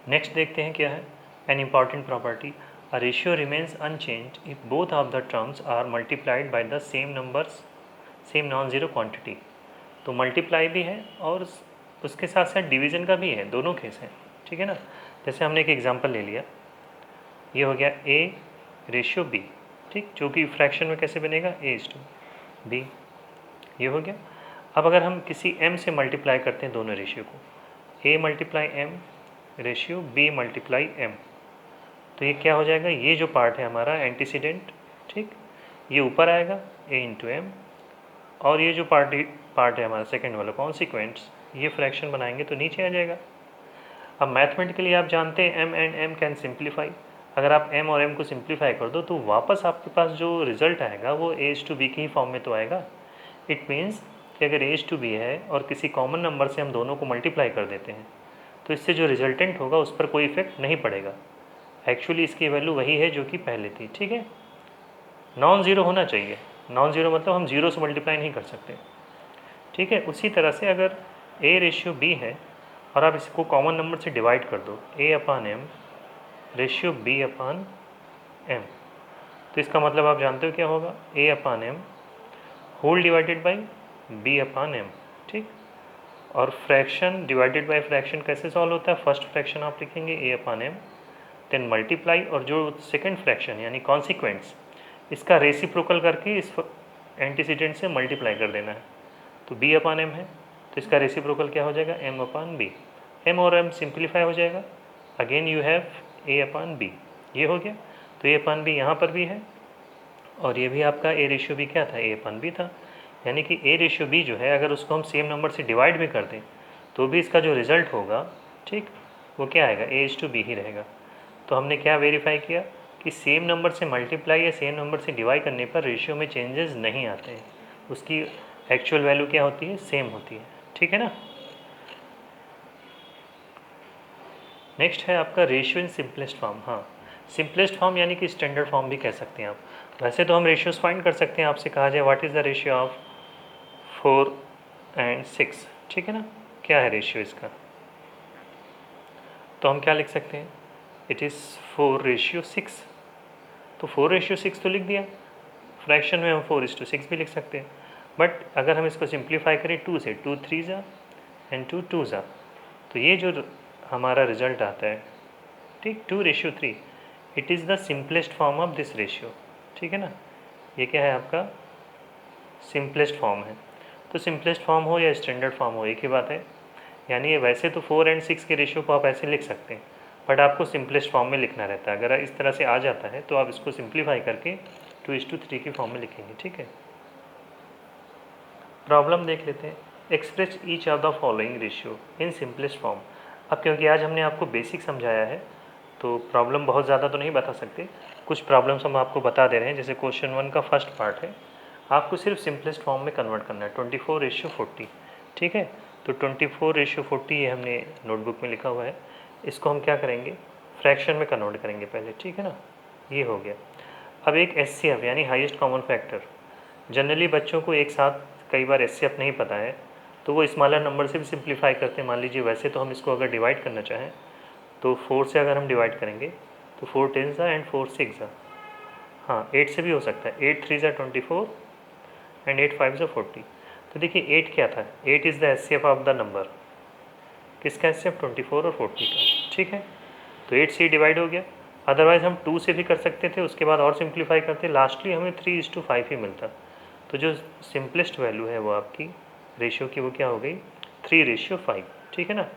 Next देखते हैं क्या है, an important property, a ratio remains unchanged if both of the terms are multiplied by the same numbers, same non zero quantity. तो multiply भी है और उसके साथ साथ डिवीज़न का भी है, दोनों केस हैं, ठीक है ना। जैसे हमने एक एग्जांपल ले लिया, ये हो गया ए रेशियो बी, ठीक, जो कि फ्रैक्शन में कैसे बनेगा, ए इज टू बी, ये हो गया। अब अगर हम किसी एम से मल्टीप्लाई करते हैं दोनों रेशियो को, A multiply M ratio B multiply M, तो ये क्या हो जाएगा, ये जो पार्ट है हमारा एंटीसीडेंट, ठीक, ये ऊपर आएगा ए इंटू एम, और ये जो पार्ट है हमारा सेकेंड वाला कॉन्सिक्वेंट्स, ये फ्रैक्शन बनाएंगे तो नीचे आ जाएगा। अब मैथमेटिकली आप जानते हैं M and M can simplify, अगर आप एम और एम को सिंप्लीफाई कर दो तो वापस आपके पास जो रिजल्ट आएगा वो एज टू बी की ही फॉर्म में तो आएगा। इट मीन्स कि अगर एज टू बी है और किसी कॉमन नंबर से हम दोनों को मल्टीप्लाई कर देते हैं तो इससे जो रिजल्टेंट होगा उस पर कोई इफेक्ट नहीं पड़ेगा। एक्चुअली इसकी वैल्यू वही है जो कि पहले थी, ठीक है। नॉन ज़ीरो होना चाहिए, नॉन ज़ीरो मतलब हम ज़ीरो से मल्टीप्लाई नहीं कर सकते, ठीक है। उसी तरह से अगर ए रेशियो बी है और आप इसको कॉमन नंबर से डिवाइड कर दो, A upon M ratio B upon M, तो इसका मतलब आप जानते हो क्या होगा, A upon M whole divided by B upon M, ठीक। और फ्रैक्शन डिवाइडेड बाय फ्रैक्शन कैसे सॉल्व होता है, फर्स्ट फ्रैक्शन आप लिखेंगे A upon M, then multiply, और जो सेकेंड फ्रैक्शन यानी कॉन्सिक्वेंट्स, इसका रेसिप्रोकल करके इस एंटीसीडेंट से मल्टीप्लाई कर देना है। तो बी अपान एम है तो इसका रेसिप्रोकल क्या हो जाएगा, एम अपान बी, एम और एम सिंप्लीफाई हो जाएगा, again you have A upon B, ये हो गया। तो ए अपान बी यहाँ पर भी है और ये भी आपका ए रेशियो बी क्या था, ए अपान बी था, यानी कि ए रेशियो बी जो है अगर उसको हम सेम नंबर से डिवाइड भी कर दें तो भी इसका जो रिज़ल्ट होगा, ठीक, वो क्या आएगा, ए इज टू बी ही रहेगा। तो हमने क्या वेरीफाई किया कि सेम नंबर से मल्टीप्लाई या सेम नंबर से डिवाइड करने पर रेशियो में चेंजेस नहीं आते हैं, उसकी एक्चुअल वैल्यू क्या होती है, सेम होती है, ठीक है ना। नेक्स्ट है आपका रेशियो इन सिंपलेस्ट फॉर्म। हाँ, सिंपलेस्ट फॉर्म यानी कि स्टैंडर्ड फॉर्म भी कह सकते हैं आप। वैसे तो हम रेशियोज फाइंड कर सकते हैं, आपसे कहा जाए what is the ratio of 4 and 6, ठीक है ना, क्या है रेशियो इसका, तो हम क्या लिख सकते हैं, इट इज़ 4:6, तो 4:6 तो लिख दिया, फ्रैक्शन में हम 4:6 भी लिख सकते हैं। बट अगर हम इसको सिंप्लीफाई करें 2 से, 2 3 ज़ा एंड 2 2 ज़ा, तो ये जो हमारा रिजल्ट आता है, ठीक, 2:3, it is the simplest form of this ratio, ठीक है ना। ये क्या है आपका सिंपलेस्ट फॉर्म है। तो सिंपलेस्ट फॉर्म हो या स्टैंडर्ड फॉर्म हो एक ही बात है, यानी ये वैसे तो 4 एंड 6 के रेशियो को आप ऐसे लिख सकते हैं बट आपको सिंपलेस्ट फॉर्म में लिखना रहता है। अगर इस तरह से आ जाता है तो आप इसको सिंप्लीफाई करके 2:3 की फॉर्म में लिखेंगे, ठीक है। प्रॉब्लम देख लेते हैं, express each of the following ratio in simplest form. अब क्योंकि आज हमने आपको बेसिक समझाया है तो प्रॉब्लम बहुत ज़्यादा तो नहीं बता सकते, कुछ प्रॉब्लम्स हम आपको बता दे रहे हैं। जैसे क्वेश्चन 1 का फर्स्ट पार्ट है, आपको सिर्फ सिंपलेस्ट फॉर्म में कन्वर्ट करना है, 24:40, ठीक है। तो 24:40 ये हमने नोटबुक में लिखा हुआ है, इसको हम क्या करेंगे, फ्रैक्शन में कन्वर्ट करेंगे पहले, ठीक है ना, ये हो गया। अब एक एचसीएफ यानी हाईएस्ट कॉमन फैक्टर, जनरली बच्चों को एक साथ कई बार एचसीएफ नहीं पता है तो वो स्मॉलर नंबर से भी सिंप्लीफाई करते हैं। मान लीजिए वैसे तो हम इसको अगर डिवाइड करना चाहें तो 4 से अगर हम डिवाइड करेंगे तो 4 10 एंड 4 6, हाँ 8 से भी हो सकता है, 8 3 24 एंड 8 5 40। तो देखिए 8 क्या था, 8 is the HCF of the number, किसका एचसीएफ, 24 और 40 का, ठीक है। तो 8 से डिवाइड हो गया, अदरवाइज़ हम 2 से भी कर सकते थे, उसके बाद और सिंप्लीफाई करते, लास्टली हमें 3:5 ही मिलता। तो जो सिंपलेस्ट वैल्यू है वो आपकी रेशियो की वो क्या हो गई, 3:5, ठीक है ना।